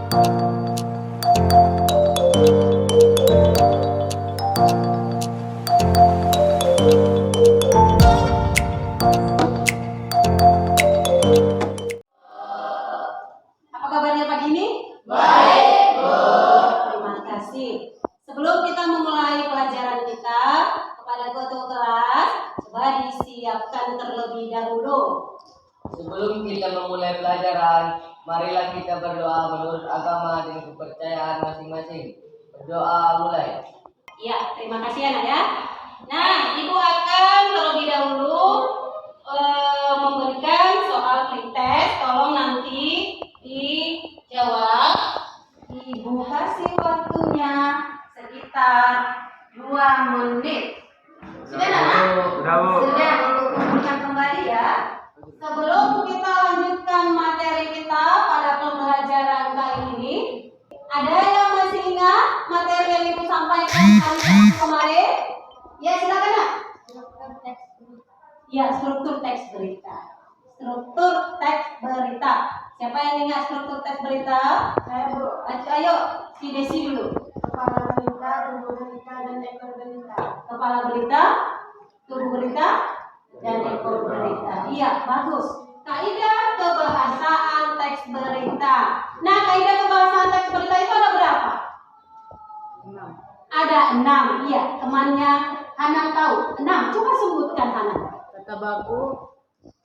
Apa kabarnya pagi ini? Baik, Bu. Terima kasih. Sebelum kita memulai pelajaran kita, kepada ketua kelas, coba disiapkan terlebih dahulu. Sebelum kita memulai pelajaran, marilah kita berdoa menurut agama dan kepercayaan masing-masing. Berdoa mulai. Iya, terima kasih anak ya. Nah, Ibu akan terlebih dahulu memberikan soal pretest. Tolong nanti dijawab. Ibu kasih waktunya sekitar 2 menit. Sudah, Nana? Sudah, Bu. Sudah, Ibu kumpulkan kembali ya. Sebelum kita lanjutkan materi kita pada pembelajaran kali ini, ada yang masih ingat materi yang Ibu sampaikan hari kemarin? Ya, silakan, Nak. Ya, struktur teks berita. Struktur teks berita. Siapa yang ingat struktur teks berita? Saya, Bu. Ayo, si Desi dulu. Kepala berita, tubuh berita, dan ekor berita. Kepala berita, tubuh berita, dan ekor berita. Iya, bagus. Kaidah kebahasaan teks berita. Nah, kaidah kebahasaan teks berita itu ada berapa? 6. Ada 6. Iya, temannya Hanan tahu. 6. Coba sebutkan Hanan. Kata baku,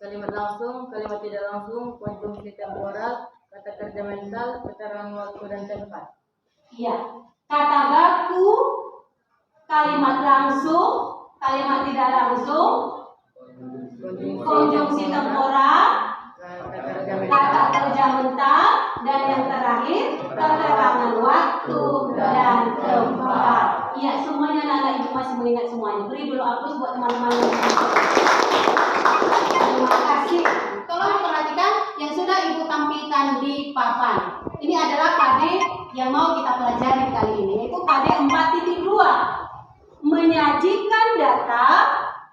kalimat langsung, kalimat tidak langsung, konjungsi temporal, kata kerja mental, keterangan waktu dan tempat. Iya. Kata baku, kalimat langsung, kalimat tidak langsung, konjungsi temporal, kata kerja mental, dan yang terakhir keterangan waktu dan tempat. Iya, semuanya Nana Ibu masih mengingat semuanya. Beri dulu aplaus buat teman-teman. Terima kasih. Tolong perhatikan yang sudah Ibu tampilkan di papan. Ini adalah KD yang mau kita pelajari kali ini, yaitu KD 4.2. Menyajikan data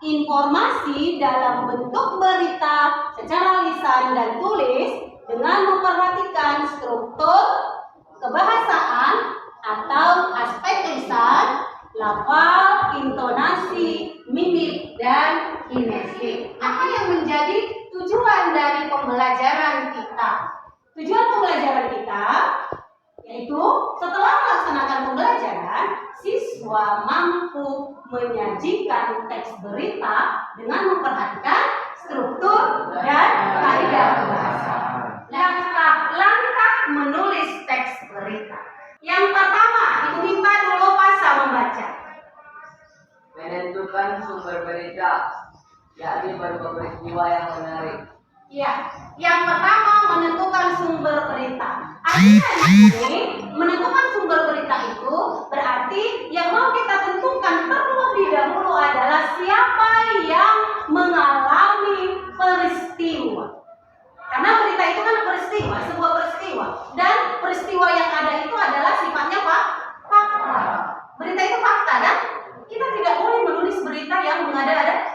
informasi dalam bentuk berita secara lisan dan tulis dengan memperhatikan struktur kebahasaan atau aspek lisan, lafal, intonasi, mimik, dan kinesis. Apa yang menjadi tujuan dari pembelajaran kita? Tujuan pembelajaran kita yaitu setelah melaksanakan pembelajaran, siswa mampu menyajikan teks berita dengan memperhatikan struktur dan kaidah kebahasaan. Langkah-langkah menulis teks berita. Yang pertama, Ibu minta dulu pasal membaca. Menentukan sumber berita, yakni berupa peristiwa yang menarik. Ya, yang pertama menentukan sumber berita. Artinya ini menentukan sumber berita itu berarti yang mau kita tentukan terlebih dahulu adalah siapa yang mengalami peristiwa. Karena berita itu kan peristiwa, sebuah peristiwa, dan peristiwa yang ada itu adalah sifatnya fakta. Berita itu fakta, dan kita tidak boleh menulis berita yang mengada-ada,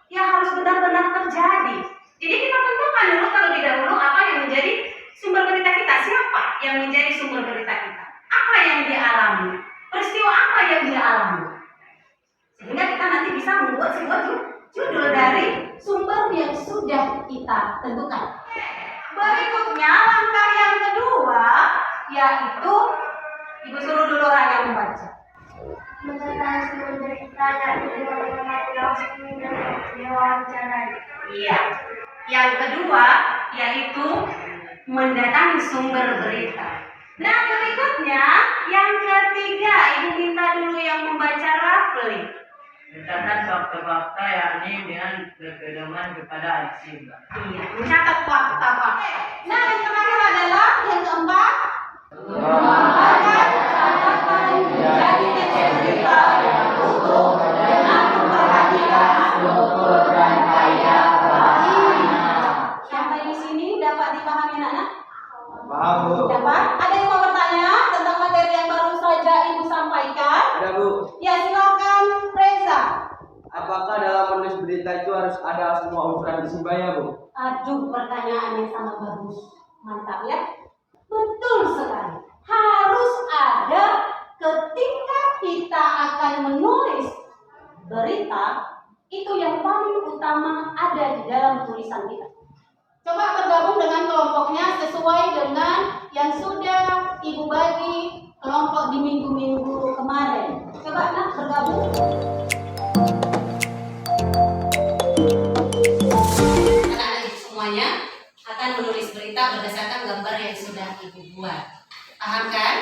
yang harus benar-benar terjadi. Jadi kita tentukan dulu terlebih dahulu apa yang menjadi sumber berita kita, siapa yang menjadi sumber berita kita, apa yang dia alami, peristiwa apa yang dia alami, sehingga kita nanti bisa membuat sebuah judul dari sumber yang sudah kita tentukan. Berikutnya langkah yang kedua yaitu Ibu suruh dulu Raya membaca. Mengetahui sumber berita yakni mengamati langsung dan diwawancarai. Iya. Yang kedua yaitu mendatangi sumber berita. Nah, berikutnya yang ketiga, Ibu minta dulu yang membaca Rafli. Mencatat fakta-fakta yakni dengan berpedoman kepada hadis. Iya, mencatat fakta-fakta. Nah, yang terakhir adalah yang keempat. Membuat catatan menjadi teks berita yang utuh dengan memperhatikan struktur dan kaidah bahasanya. Sampai di sini dapat dipahami anak-anak? Paham, Bu. Dapat? Ada yang mau bertanya tentang materi yang baru saja Ibu sampaikan? Ada, Bu. Ya, silakan Reza. Apakah dalam menulis berita itu harus ada semua unsur gizi seimbangnya, Bu? Aduh, pertanyaan yang sangat bagus. Mantap ya. Coba bergabung dengan kelompoknya sesuai dengan yang sudah Ibu bagi kelompok di minggu-minggu kemarin. Coba nak bergabung. Anak-anak semuanya akan menulis berita berdasarkan gambar yang sudah Ibu buat. Paham kan?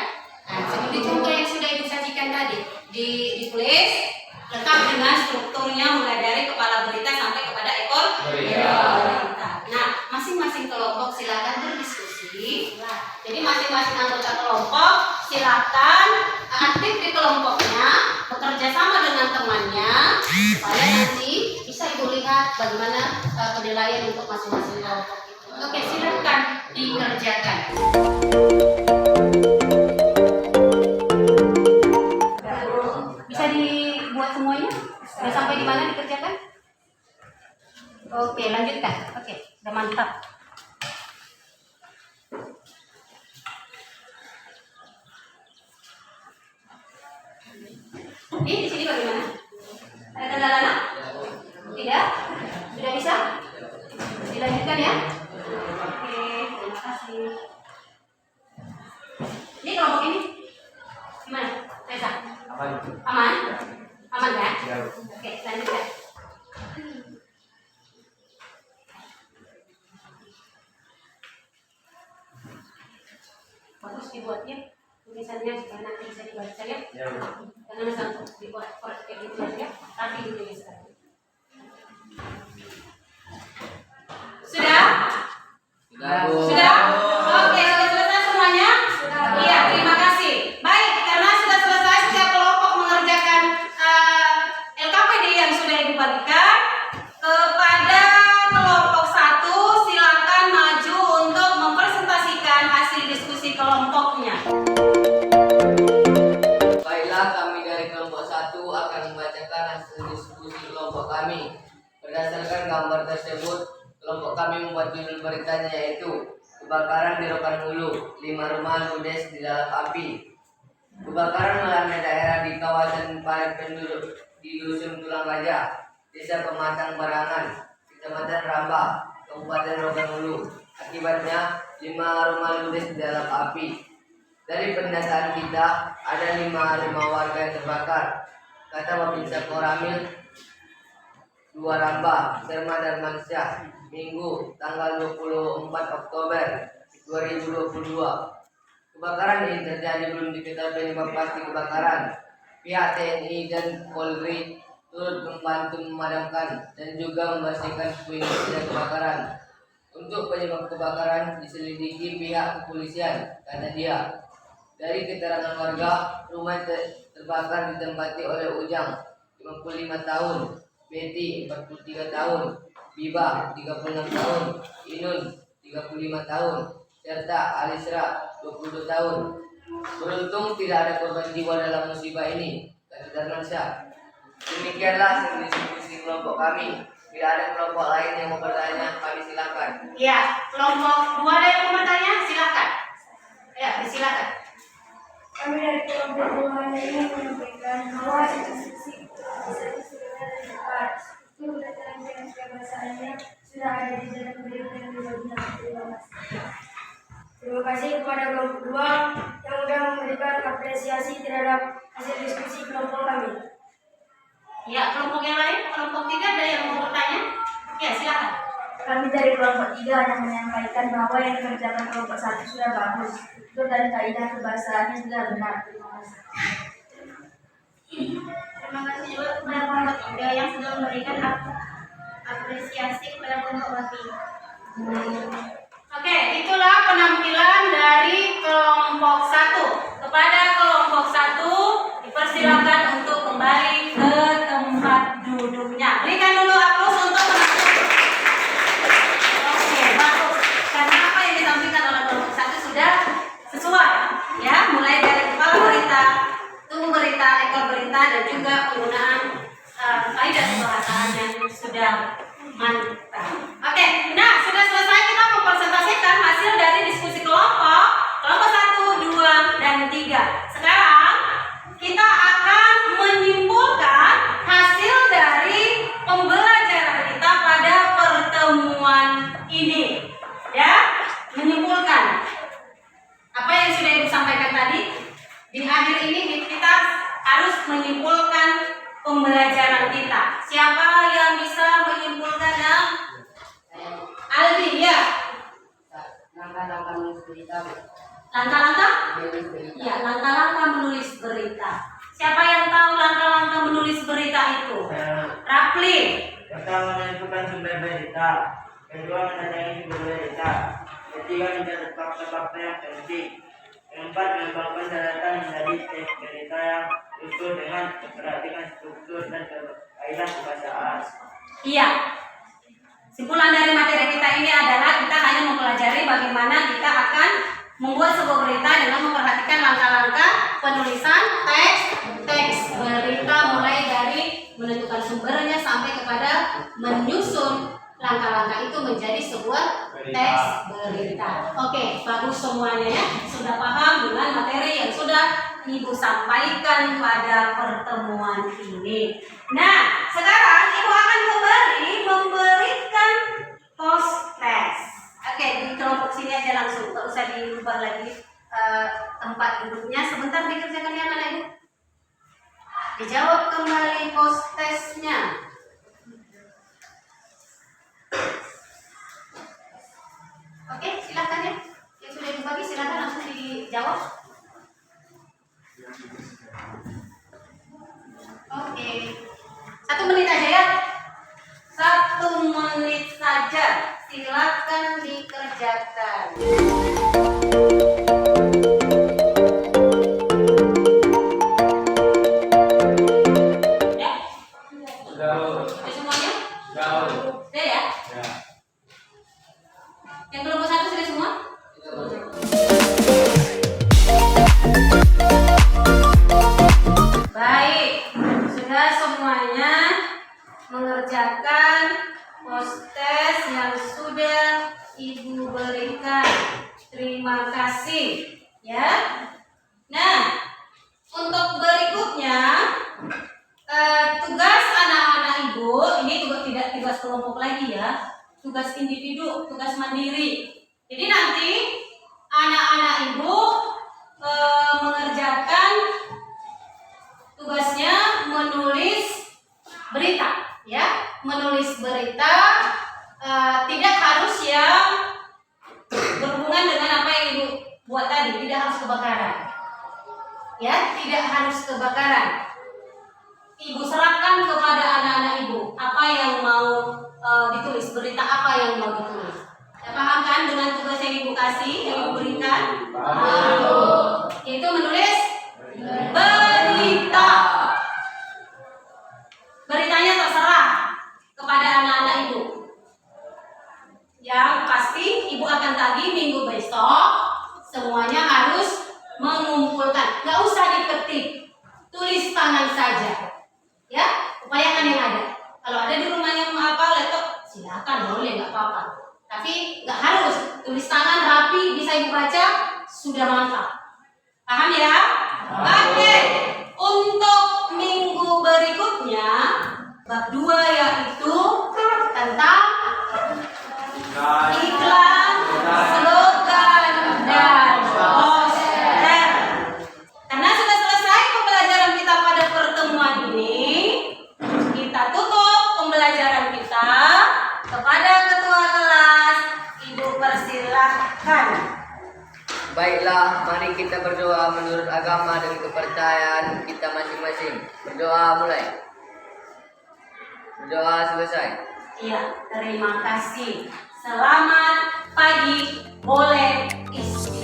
Nah, seperti contoh yang sudah Ibu sajikan tadi, ditulis lengkap dengan strukturnya mulai dari kepala berita sampai kepada ekor berita. Nah, masing-masing kelompok silakan berdiskusi. Jadi masing-masing anggota kelompok silakan aktif di kelompoknya, bekerja sama dengan temannya supaya nanti bisa Ibu lihat bagaimana penilaian untuk masing-masing kelompok itu. Oke, silakan dikerjakan. Bisa dibuat semuanya? Sudah sampai di mana dikerjakan? Oke, lanjutkan. Oke, udah mantap. Di sini bagaimana? Ada kendala nak? Tidak? Sudah bisa? Dilanjutkan ya? Oke, terima kasih. Ini kelompok ini gimana? Reza? Aman? Aman kan? Oke, lanjutkan. Bagus dibuatnya tulisannya supaya nanti bisa dibaca ya. Karena misal dibuat kayak gitu ya, tapi dituliskan. Sudah? Sudah? Oke, sudah selesai semuanya? Iya, terima kasih. Baik, karena sudah selesai setiap kelompok mengerjakan LKPD yang sudah Ibu bagikan. Kepada kelompok 1 silakan maju untuk mempresentasikan hasil diskusi kelompoknya. Baiklah, kami dari kelompok 1 akan membacakan hasil diskusi kelompok kami. Berdasarkan gambar tersebut, kelompok kami membuat judul beritanya yaitu kebakaran di Rokan Hulu, 5 rumah ludes di dalam api. Kebakaran melanda daerah di kawasan padat penduduk di Dusun Tulang Gajah, Desa Pematang Barangan, Kecamatan Rambah, Kabupaten Rokan Hulu. Akibatnya 5 rumah ludes di dalam api. Dari pendataan kita, ada 5 rumah warga yang terbakar. Kata Babinsa Koramil 2 Rambah, Serma dan Mansyah, Minggu, tanggal 24 Oktober 2022. Kebakaran ini terjadi belum diketahui penyebab pasti kebakaran. Pihak TNI dan Polri turut membantu memadamkan dan juga membersihkan puing-puing kebakaran. Untuk penyebab kebakaran diselidiki pihak kepolisian, kata dia. Dari keterangan warga, rumah terbakar ditempati oleh Ujang, 55 tahun, Betty, 43 tahun, Biba, 36 tahun, Inun, 35 tahun, serta Alisra, 22 tahun. Beruntung tidak ada korban jiwa dalam musibah ini, kata Darmansyah. Demikianlah hasil diskusi kelompok kami. Bila ada kelompok lain yang mau bertanya, kami silakan. Ya, kelompok 2 ada yang mau bertanya? Silakan. Ya, silakan. Kami dari kelompok 2 ini menyampaikan bahwa institusi sebenarnya cepat. Itu berdasarkan dengan kebiasaannya sudah ada di dalam berita yang dilakukan. Terima kasih kepada kelompok 2 yang sudah memberikan apresiasi terhadap hasil diskusi kelompok kami. Ya, kelompok yang lain, kelompok 3 ada yang mau bertanya? Ya, silakan. Kami dari kelompok 3 hanya menyampaikan bahwa yang dikerjakan kelompok 1 sudah bagus. Itu dan kaidah kebahasaannya sudah benar. Terima kasih. Terima kasih juga kepada kelompok 3 yang sudah memberikan apresiasi kepada kelompok kami. Oke, itulah penampilan dari kelompok 1. Kepada kelompok 1 dipersilakan untuk kembali ke tempat duduknya. Berikan dulu aplaus untuk penampilan. Oke, bagus. Karena apa yang ditampilkan oleh kelompok 1 sudah sesuai, ya, mulai dari kepala berita, tubuh berita, ekor berita, dan juga penggunaan kaidah kebahasaan yang sudah mantap. Oke, nah sudah selesai kita mempresentasikan hasil dari diskusi kelompok 1, 2, Ya, menyimpulkan apa yang sudah Ibu sampaikan tadi. Di akhir ini kita harus menyimpulkan pembelajaran kita. Siapa yang bisa menyimpulkan? Aldi, ya. Langkah-langkah menulis berita. Langkah-langkah? Menulis berita. Ya, langkah-langkah menulis berita. Siapa yang tahu langkah-langkah menulis berita itu? Rapli. Pertama, menentukan sumber berita. Kedua, mendatangi sumber berita. Ketiga, mencatat fakta-fakta yang penting. Keempat, mengembangkan catatan menjadi teks berita yang utuh dengan memperhatikan struktur dan kaidah kebahasaan. Iya. Simpulan dari materi kita ini adalah kita hanya mempelajari bagaimana kita akan membuat sebuah berita dengan memperhatikan langkah-langkah penulisan teks berita, mulai dari menentukan sumbernya sampai kepada menyusun langkah-langkah itu menjadi sebuah teks berita. Oke, bagus semuanya ya. Sudah paham dengan materi yang sudah Ibu sampaikan pada pertemuan ini. Nah, sekarang Ibu akan kembali memberikan post test. Oke, di kelompok sini aja langsung, tak usah diubah lagi tempat duduknya. Sebentar dikerjakan ya anak Ibu. Dijawab kembali post testnya. Oke, silakan ya. Yang sudah dibagi silakan langsung dijawab. Oke. 1 menit aja ya. 1 menit saja. Silakan dikerjakan. Ya. Sudah semuanya? Sudah ya? Yang kelompok 1 sudah semua? Baik, sudah semuanya mengerjakan post test yang sudah Ibu berikan. Terima kasih ya. Nah, untuk berikutnya tugas anak-anak Ibu, ini tidak tugas kelompok lagi ya, tugas individu, tugas mandiri. Jadi nanti anak-anak Ibu mengerjakan tugasnya menulis berita, ya, menulis berita. Tidak harus yang berhubungan dengan apa yang Ibu buat tadi, tidak harus kebakaran, ya, tidak harus kebakaran. Ibu serahkan kepada anak-anak Ibu apa yang mau ditulis, berita apa yang mau ditulis. Ya, paham kan dengan tugas yang Ibu kasih, yang Ibu berikan? Yaitu menulis berita. Beritanya terserah kepada anak-anak Ibu. Yang pasti Ibu akan tagih minggu besok semuanya harus mengumpulkan. Gak usah diketik, tulis tangan saja. Ya, upayakan yang ada. Kalau ada di rumahnya menghafal laptop, silakan, boleh, nggak apa-apa. Tapi nggak harus, tulis tangan rapi, bisa Ibu baca, sudah mantap. Paham ya? Oke. Untuk minggu berikutnya, bab 2 yaitu tentang iklan, slogan, dan poster. Karena sudah selesai pembelajaran kita pada pertemuan ini, kita tutup pembelajaran kita. Kepada ketua kelas, Ibu persilahkan. Baiklah, mari kita berdoa menurut agama dan kepercayaan kita masing-masing. Berdoa mulai. Berdoa selesai. Iya, terima kasih. Selamat pagi, boleh istirahat.